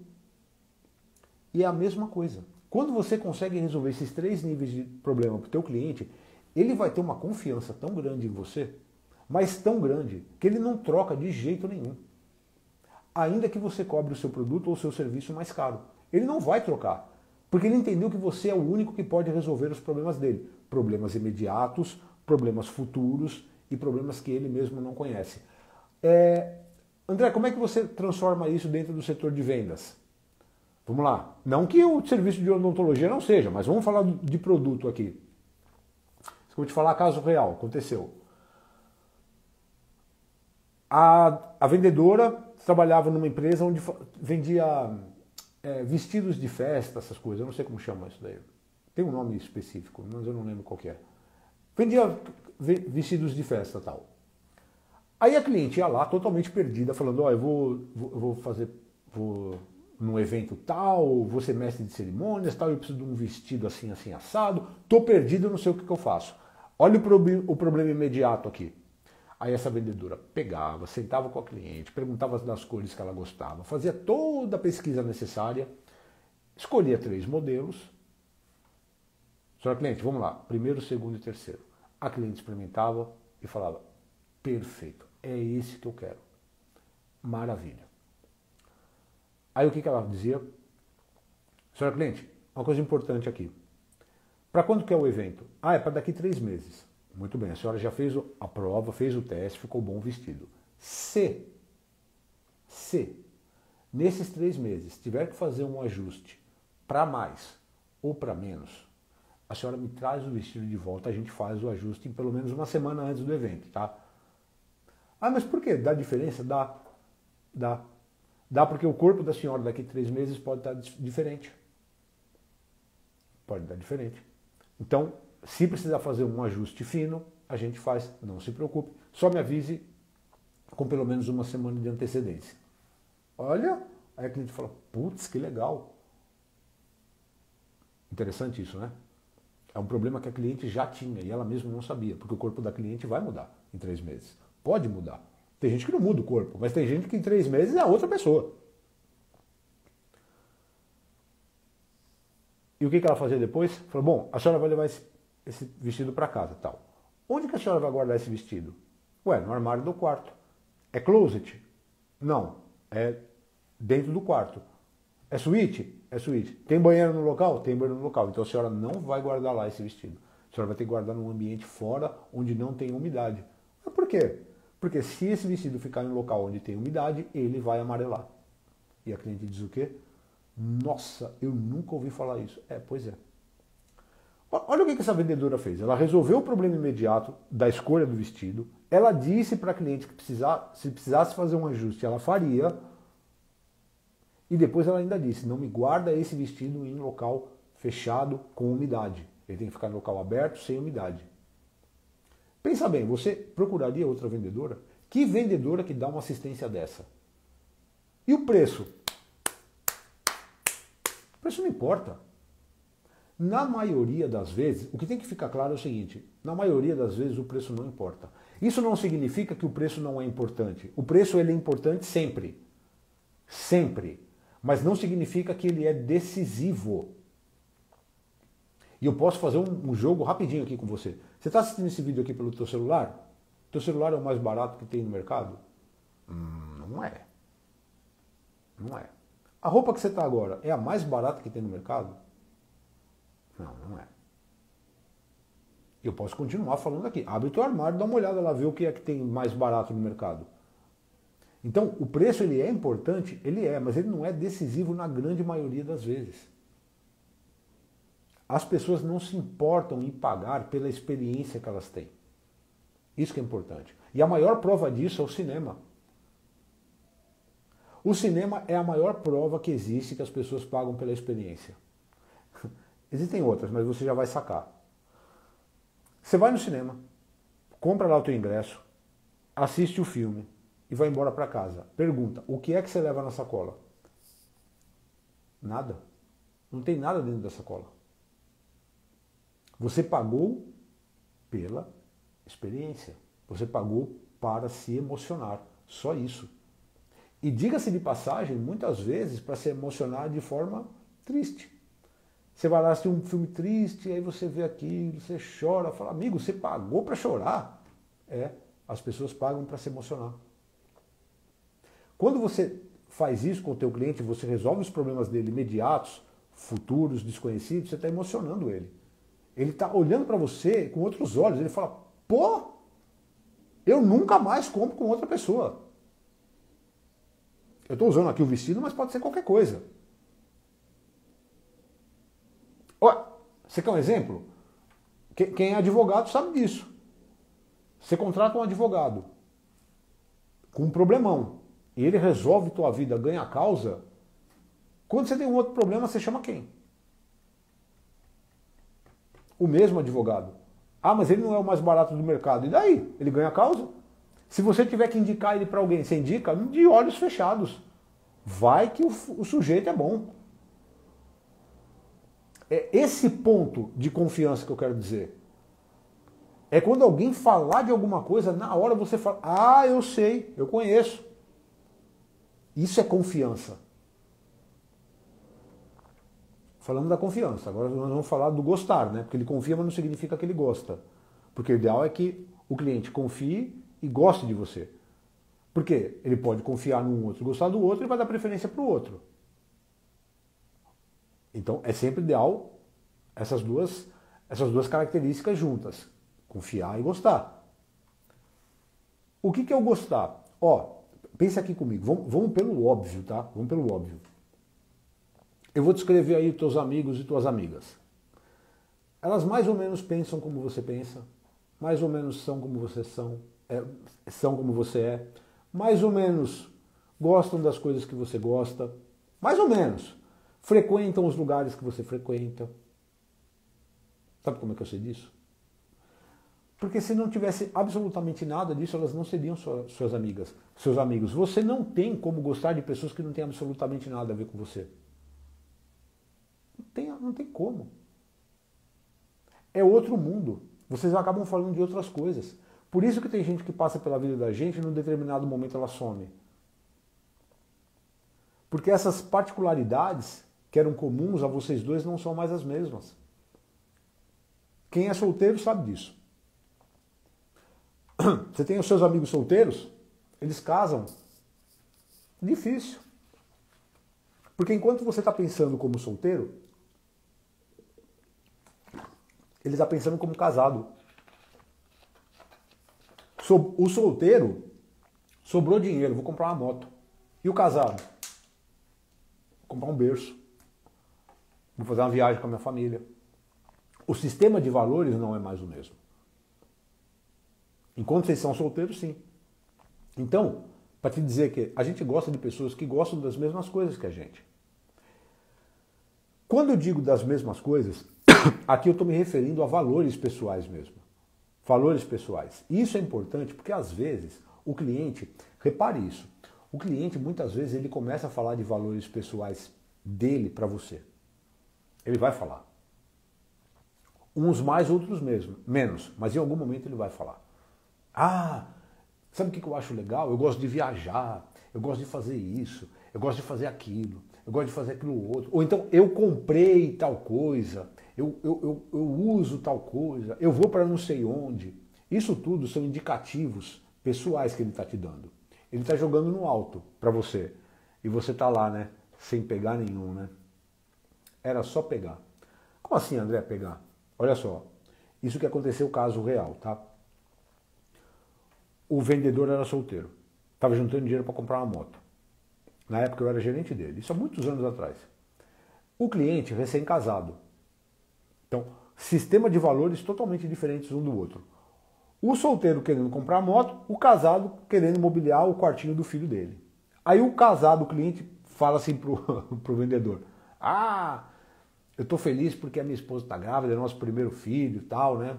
E é a mesma coisa. Quando você consegue resolver esses 3 níveis de problema para o teu cliente, ele vai ter uma confiança tão grande em você, mas tão grande, que ele não troca de jeito nenhum. Ainda que você cobre o seu produto ou o seu serviço mais caro. Ele não vai trocar, porque ele entendeu que você é o único que pode resolver os problemas dele. Problemas imediatos, problemas futuros e problemas que ele mesmo não conhece. André, como é que você transforma isso dentro do setor de vendas? Vamos lá. Não que o serviço de odontologia não seja, mas vamos falar de produto aqui. Eu vou te falar caso real, aconteceu. A vendedora trabalhava numa empresa onde vendia vestidos de festa, essas coisas. Eu não sei como chama isso daí. Tem um nome específico, mas eu não lembro qual que é. Vendia vestidos de festa e tal. Aí a cliente ia lá totalmente perdida, falando, ó, eu vou num evento tal, vou ser mestre de cerimônias, tal, eu preciso de um vestido assim, assim, assado, tô perdido, não sei o que eu faço. Olha o problema imediato aqui. Aí essa vendedora pegava, sentava com a cliente, perguntava das cores que ela gostava, fazia toda a pesquisa necessária, escolhia 3 modelos. Senhora cliente, vamos lá, primeiro, segundo e terceiro. A cliente experimentava e falava, perfeito, é esse que eu quero. Maravilha. Aí o que ela dizia? Senhora cliente, uma coisa importante aqui. Para quando que é o evento? Ah, é para daqui 3 meses. Muito bem, a senhora já fez a prova, fez o teste, ficou bom o vestido. Se nesses 3 meses tiver que fazer um ajuste para mais ou para menos, a senhora me traz o vestido de volta, a gente faz o ajuste em pelo menos uma semana antes do evento, tá? Ah, mas por quê? Dá diferença? Dá. Dá porque o corpo da senhora daqui 3 meses pode estar diferente. Pode dar diferente. Então, se precisar fazer um ajuste fino, a gente faz, não se preocupe. Só me avise com pelo menos uma semana de antecedência. Olha, aí a cliente fala, putz, que legal. Interessante isso, né? É um problema que a cliente já tinha e ela mesma não sabia, porque o corpo da cliente vai mudar em 3 meses. Pode mudar. Tem gente que não muda o corpo, mas tem gente que em 3 meses é outra pessoa. E o que ela fazia depois? Falou, bom, a senhora vai levar esse vestido para casa, tal. Onde que a senhora vai guardar esse vestido? Ué, no armário do quarto. É closet? Não, é dentro do quarto. É suíte? É suíte. Tem banheiro no local? Tem banheiro no local. Então a senhora não vai guardar lá esse vestido. A senhora vai ter que guardar num ambiente fora, onde não tem umidade. Mas por quê? Porque se esse vestido ficar em um local onde tem umidade, ele vai amarelar. E a cliente diz o quê? Nossa, eu nunca ouvi falar isso. É, pois é. Olha o que essa vendedora fez. Ela resolveu o problema imediato da escolha do vestido. Ela disse para a cliente que se precisasse fazer um ajuste, ela faria. E depois ela ainda disse, não me guarda esse vestido em local fechado com umidade. Ele tem que ficar em local aberto, sem umidade. Pensa bem, você procuraria outra vendedora? Que vendedora que dá uma assistência dessa? E o preço? O preço não importa. Na maioria das vezes, o que tem que ficar claro é o seguinte, na maioria das vezes o preço não importa. Isso não significa que o preço não é importante. O preço ele é importante sempre. Sempre. Mas não significa que ele é decisivo. E eu posso fazer um jogo rapidinho aqui com você. Você está assistindo esse vídeo aqui pelo teu celular? Teu celular é o mais barato que tem no mercado? Não é. Não é. A roupa que você está agora é a mais barata que tem no mercado? Não, não é. Eu posso continuar falando aqui. Abre o teu armário, dá uma olhada lá, vê o que é que tem mais barato no mercado. Então, o preço ele é importante? Ele é, mas ele não é decisivo na grande maioria das vezes. As pessoas não se importam em pagar pela experiência que elas têm. Isso que é importante. E a maior prova disso é o cinema. O cinema é a maior prova que existe que as pessoas pagam pela experiência. Existem outras, mas você já vai sacar. Você vai no cinema, compra lá o teu ingresso, assiste o filme. e vai embora para casa. Pergunta, o que é que você leva na sacola? Nada. Não tem nada dentro da sacola. Você pagou pela experiência. Você pagou para se emocionar. Só isso. E diga-se de passagem, muitas vezes, para se emocionar de forma triste. Você vai lá assistir um filme triste, aí você vê aquilo, você chora, fala, amigo, você pagou para chorar? É, as pessoas pagam para se emocionar. Quando você faz isso com o teu cliente, você resolve os problemas dele imediatos, futuros, desconhecidos, você está emocionando ele. Ele está olhando para você com outros olhos, ele fala, pô, eu nunca mais compro com outra pessoa. Eu estou usando aqui o vestido, mas pode ser qualquer coisa. Olha, você quer um exemplo? Quem é advogado sabe disso. Você contrata um advogado com um problemão e ele resolve tua vida, ganha a causa. Quando você tem um outro problema, você chama quem? O mesmo advogado. Ah, mas ele não é o mais barato do mercado. E daí? Ele ganha a causa? Se você tiver que indicar ele para alguém, você indica de olhos fechados. Vai que o sujeito é bom. É esse ponto de confiança que eu quero dizer. É quando alguém falar de alguma coisa, na hora você fala, ah, eu sei, eu conheço. Isso é confiança. Falando da confiança, agora nós vamos falar do gostar, né? Porque ele confia, mas não significa que ele gosta. Porque o ideal é que o cliente confie e goste de você. Porque ele pode confiar num outro, gostar do outro e vai dar preferência para o outro. Então é sempre ideal essas duas características juntas. Confiar e gostar. O que é o gostar? Ó, pensa aqui comigo, vamos pelo óbvio, tá? Vamos pelo óbvio. Eu vou descrever aí os teus amigos e tuas amigas. Elas mais ou menos pensam como você pensa, mais ou menos são como você são como você é, mais ou menos gostam das coisas que você gosta, mais ou menos frequentam os lugares que você frequenta. Sabe como é que eu sei disso? Porque se não tivesse absolutamente nada disso, elas não seriam suas amigas, seus amigos. Você não tem como gostar de pessoas que não têm absolutamente nada a ver com você. Não tem como. É outro mundo. Vocês acabam falando de outras coisas. Por isso que tem gente que passa pela vida da gente e num determinado momento ela some. Porque essas particularidades que eram comuns a vocês dois não são mais as mesmas. Quem é solteiro sabe disso. Você tem os seus amigos solteiros, eles casam. Difícil. Porque enquanto você está pensando como solteiro, ele está pensando como casado. O solteiro sobrou dinheiro, vou comprar uma moto. E o casado? Vou comprar um berço. Vou fazer uma viagem com a minha família. O sistema de valores não é mais o mesmo. Enquanto vocês são solteiros, sim. Então, para te dizer que a gente gosta de pessoas que gostam das mesmas coisas que a gente. Quando eu digo das mesmas coisas, aqui eu estou me referindo a valores pessoais mesmo. Valores pessoais. E isso é importante porque às vezes o cliente, repare isso, o cliente muitas vezes ele começa a falar de valores pessoais dele para você. Ele vai falar. Uns mais, outros menos, mas em algum momento ele vai falar. Ah, sabe o que eu acho legal? Eu gosto de viajar, eu gosto de fazer isso, eu gosto de fazer aquilo, eu gosto de fazer aquilo outro. Ou então, eu comprei tal coisa, eu uso tal coisa, eu vou para não sei onde. Isso tudo são indicativos pessoais que ele está te dando. Ele está jogando no alto para você. E você está lá, né? Sem pegar nenhum, né? Era só pegar. Como assim, André, pegar? Olha só, isso que aconteceu, caso real, tá? O vendedor era solteiro, estava juntando dinheiro para comprar uma moto. Na época eu era gerente dele, isso há muitos anos atrás. O cliente recém-casado. Então, sistema de valores totalmente diferentes um do outro. O solteiro querendo comprar a moto, o casado querendo mobiliar o quartinho do filho dele. Aí o casado, o cliente, fala assim pro vendedor, ah, eu estou feliz porque a minha esposa está grávida, é nosso primeiro filho e tal, né?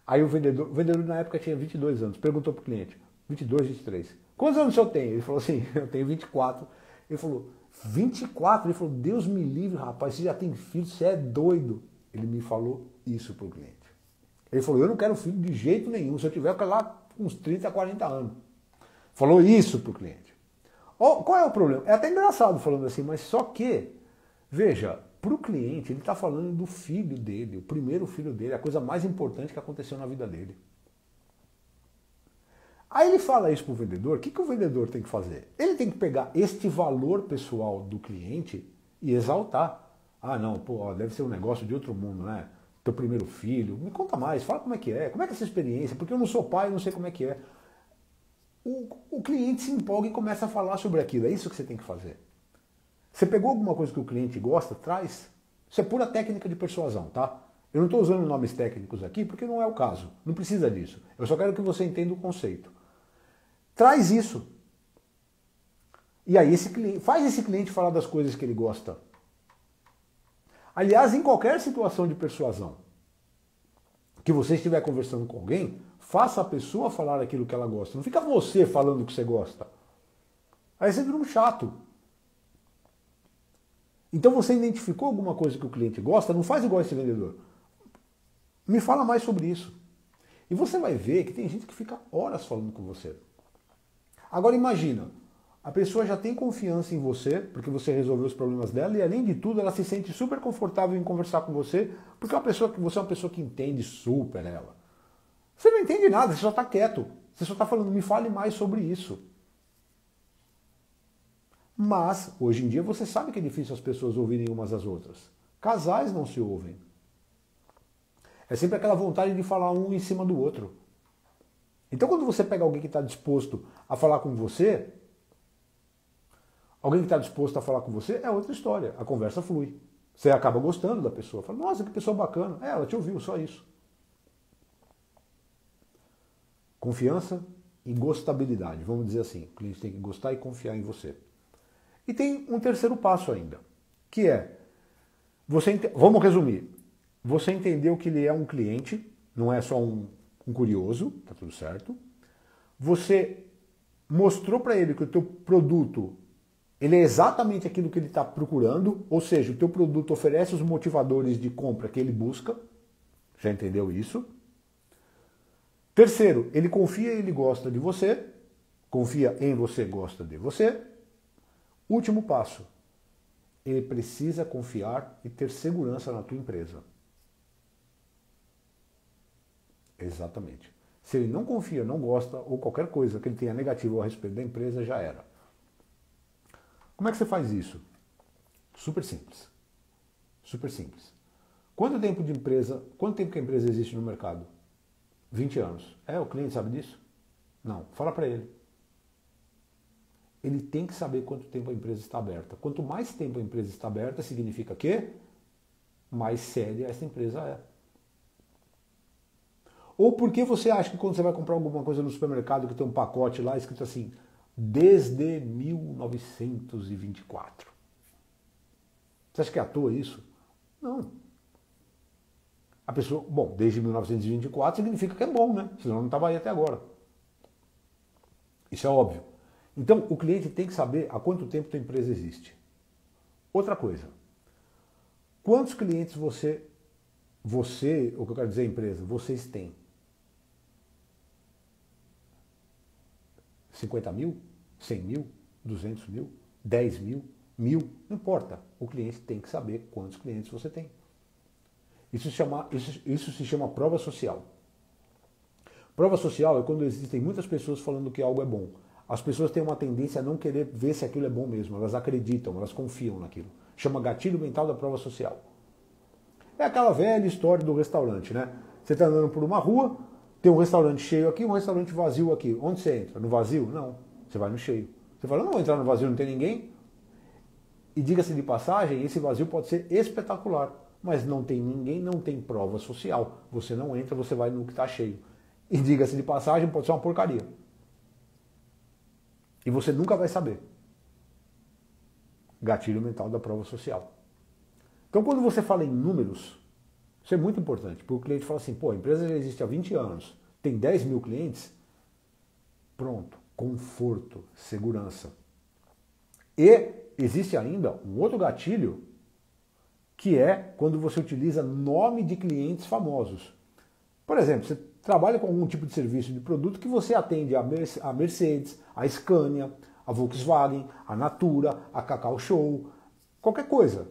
Aí o vendedor na época tinha 22 anos, perguntou para o cliente, 22, 23, quantos anos o senhor tem? Ele falou assim, eu tenho 24. Ele falou, 24? Ele falou, Deus me livre, rapaz, você já tem filho, você é doido. Ele me falou isso pro cliente. Ele falou, eu não quero filho de jeito nenhum, se eu tiver, eu quero lá uns 30, 40 anos. Falou isso pro cliente. Oh, qual é o problema? É até engraçado falando assim, mas só que, veja, para o cliente, ele está falando do filho dele, o primeiro filho dele, a coisa mais importante que aconteceu na vida dele. Aí ele fala isso para o vendedor, o que o vendedor tem que fazer? Ele tem que pegar este valor pessoal do cliente e exaltar. Ah, não, pô, deve ser um negócio de outro mundo, né? Teu primeiro filho, me conta mais, fala como é que é essa experiência, porque eu não sou pai, eu não sei como é que é. O cliente se empolga e começa a falar sobre aquilo, é isso que você tem que fazer. Você pegou alguma coisa que o cliente gosta, traz. Isso é pura técnica de persuasão, tá? Eu não estou usando nomes técnicos aqui porque não é o caso, não precisa disso. Eu só quero que você entenda o conceito. Traz isso. E aí faz esse cliente falar das coisas que ele gosta. Aliás, em qualquer situação de persuasão que você estiver conversando com alguém, faça a pessoa falar aquilo que ela gosta. Não fica você falando o que você gosta. Aí você vira um chato. Então você identificou alguma coisa que o cliente gosta, não faz igual esse vendedor. Me fala mais sobre isso. E você vai ver que tem gente que fica horas falando com você. Agora imagina, a pessoa já tem confiança em você, porque você resolveu os problemas dela, e além de tudo ela se sente super confortável em conversar com você, porque você é uma pessoa que entende super ela. Você não entende nada, você só está quieto. Você só está falando, me fale mais sobre isso. Mas, hoje em dia, você sabe que é difícil as pessoas ouvirem umas às outras. Casais não se ouvem. É sempre aquela vontade de falar um em cima do outro. Então, quando você pega alguém que está disposto a falar com você, é outra história. A conversa flui. Você acaba gostando da pessoa. Fala, nossa, que pessoa bacana. Ela te ouviu, só isso. Confiança e gostabilidade. Vamos dizer assim. O cliente tem que gostar e confiar em você. E tem um terceiro passo ainda, que é, vamos resumir, você entendeu que ele é um cliente, não é só um curioso, tá tudo certo. Você mostrou para ele que o teu produto, ele é exatamente aquilo que ele está procurando, ou seja, o teu produto oferece os motivadores de compra que ele busca, já entendeu isso? Terceiro, ele confia e ele gosta de você, confia em você, gosta de você. Último passo, ele precisa confiar e ter segurança na tua empresa. Exatamente. Se ele não confia, não gosta, ou qualquer coisa que ele tenha negativo a respeito da empresa, já era. Como é que você faz isso? Super simples. Super simples. Quanto tempo que a empresa existe no mercado? 20 anos. O cliente sabe disso? Não. Fala para ele. Ele tem que saber quanto tempo a empresa está aberta. Quanto mais tempo a empresa está aberta, significa que mais séria essa empresa é. Ou por que você acha que quando você vai comprar alguma coisa no supermercado que tem um pacote lá escrito assim, desde 1924? Você acha que é à toa isso? Não. A pessoa, bom, desde 1924 significa que é bom, né? Senão não estava aí até agora. Isso é óbvio. Então, o cliente tem que saber há quanto tempo a empresa existe. Outra coisa, quantos clientes o que eu quero dizer empresa, vocês têm? 50 mil? 100 mil? 200 mil? 10 mil? 1000? Não importa. O cliente tem que saber quantos clientes você tem. Isso se chama prova social. Prova social é quando existem muitas pessoas falando que algo é bom. As pessoas têm uma tendência a não querer ver se aquilo é bom mesmo. Elas acreditam, elas confiam naquilo. Chama gatilho mental da prova social. É aquela velha história do restaurante, né? Você está andando por uma rua, tem um restaurante cheio aqui, um restaurante vazio aqui. Onde você entra? No vazio? Não. Você vai no cheio. Você fala, não vou entrar no vazio, não tem ninguém. E diga-se de passagem, esse vazio pode ser espetacular. Mas não tem ninguém, não tem prova social. Você não entra, você vai no que está cheio. E diga-se de passagem, pode ser uma porcaria. E você nunca vai saber. Gatilho mental da prova social. Então, quando você fala em números, isso é muito importante, porque o cliente fala assim, pô, a empresa já existe há 20 anos, tem 10 mil clientes, pronto. conforto, segurança. E existe ainda um outro gatilho, que é quando você utiliza nome de clientes famosos. Por exemplo, você trabalha com algum tipo de serviço de produto que você atende a Mercedes, a Scania, a Volkswagen, a Natura, a Cacau Show, qualquer coisa.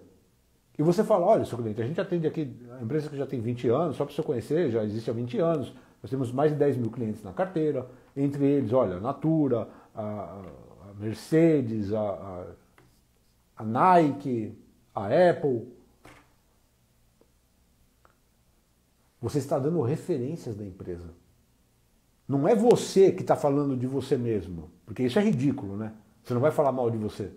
E você fala, olha, seu cliente, a gente atende aqui, a empresa que já tem 20 anos, só para você conhecer, já existe há 20 anos, nós temos mais de 10 mil clientes na carteira, entre eles, olha, a Natura, a Mercedes, a Nike, a Apple. Você está dando referências da empresa. Não é você que está falando de você mesmo, porque isso é ridículo, né? Você não vai falar mal de você.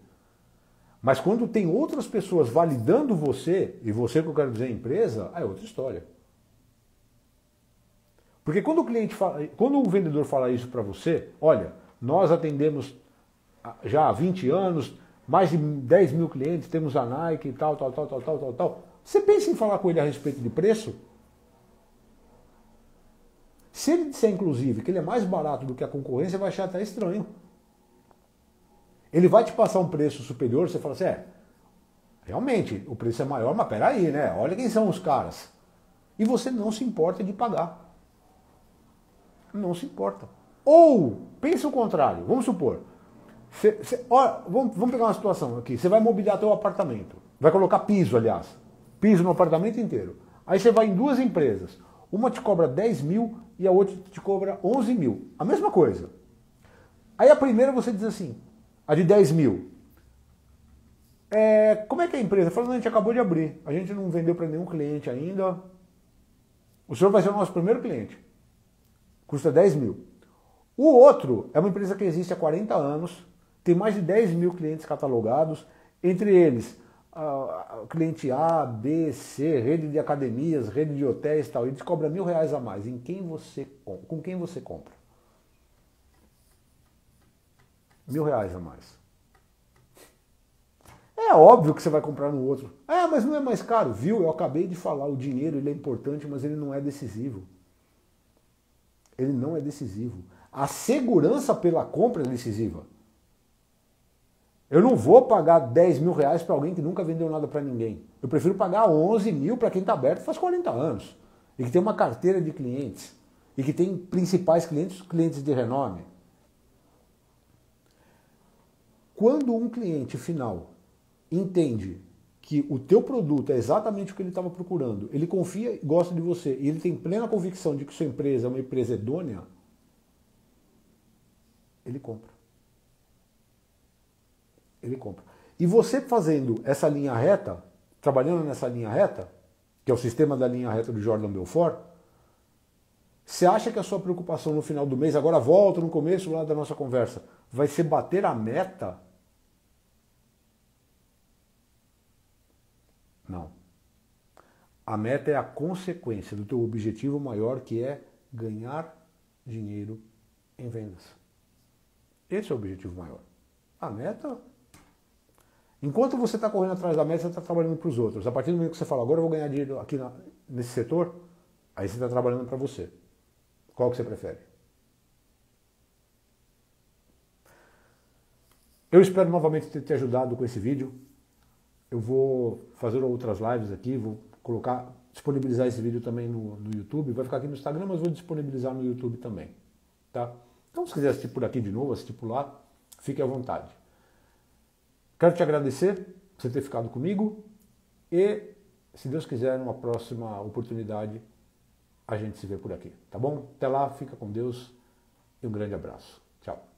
Mas quando tem outras pessoas validando você, e você que eu quero dizer empresa, é outra história. Porque quando o vendedor fala isso para você, olha, nós atendemos já há 20 anos, mais de 10 mil clientes, temos a Nike e tal. Você pensa em falar com ele a respeito de preço? Se ele disser, inclusive, que ele é mais barato do que a concorrência, vai achar até estranho. Ele vai te passar um preço superior, você fala assim, realmente, o preço é maior, mas peraí, né? Olha quem são os caras. E você não se importa de pagar. Não se importa. Ou, pensa o contrário, vamos supor, vamos pegar uma situação aqui, você vai mobiliar teu apartamento, vai colocar piso, aliás, piso no apartamento inteiro. Aí você vai em duas empresas, uma te cobra 10 mil e a outra te cobra 11 mil. A mesma coisa. Aí a primeira você diz assim, a de 10 mil. Como é que é a empresa? Falando, a gente acabou de abrir, a gente não vendeu para nenhum cliente ainda. O senhor vai ser o nosso primeiro cliente. Custa 10 mil. O outro é uma empresa que existe há 40 anos, tem mais de 10 mil clientes catalogados, entre eles cliente A, B, C, rede de academias, rede de hotéis e tal, e eles cobram R$1.000 a mais. Com quem você compra? R$1.000 a mais. É óbvio que você vai comprar no outro. Mas não é mais caro, viu? Eu acabei de falar, o dinheiro ele é importante, mas ele não é decisivo. Ele não é decisivo. A segurança pela compra é decisiva. Eu não vou pagar 10 mil reais para alguém que nunca vendeu nada para ninguém. Eu prefiro pagar 11 mil para quem está aberto faz 40 anos. E que tem uma carteira de clientes. E que tem principais clientes, clientes de renome. Quando um cliente final entende que o teu produto é exatamente o que ele estava procurando, ele confia e gosta de você, e ele tem plena convicção de que sua empresa é uma empresa idônea, ele compra. Ele compra. E você fazendo essa linha reta, trabalhando nessa linha reta, que é o sistema da linha reta do Jordan Belfort, você acha que a sua preocupação no final do mês, agora volta no começo lá da nossa conversa, vai ser bater a meta? Não. A meta é a consequência do teu objetivo maior, que é ganhar dinheiro em vendas. Esse é o objetivo maior. A meta... Enquanto você está correndo atrás da meta, você está trabalhando para os outros. A partir do momento que você fala, agora eu vou ganhar dinheiro aqui nesse setor, aí você está trabalhando para você. Qual que você prefere? Eu espero novamente ter te ajudado com esse vídeo. Eu vou fazer outras lives aqui, vou disponibilizar esse vídeo também no YouTube. Vai ficar aqui no Instagram, mas vou disponibilizar no YouTube também. Tá? Então, se quiser assistir por aqui de novo, assistir por lá, fique à vontade. Quero te agradecer por você ter ficado comigo e, se Deus quiser, numa próxima oportunidade, a gente se vê por aqui, tá bom? Até lá, fica com Deus e um grande abraço. Tchau.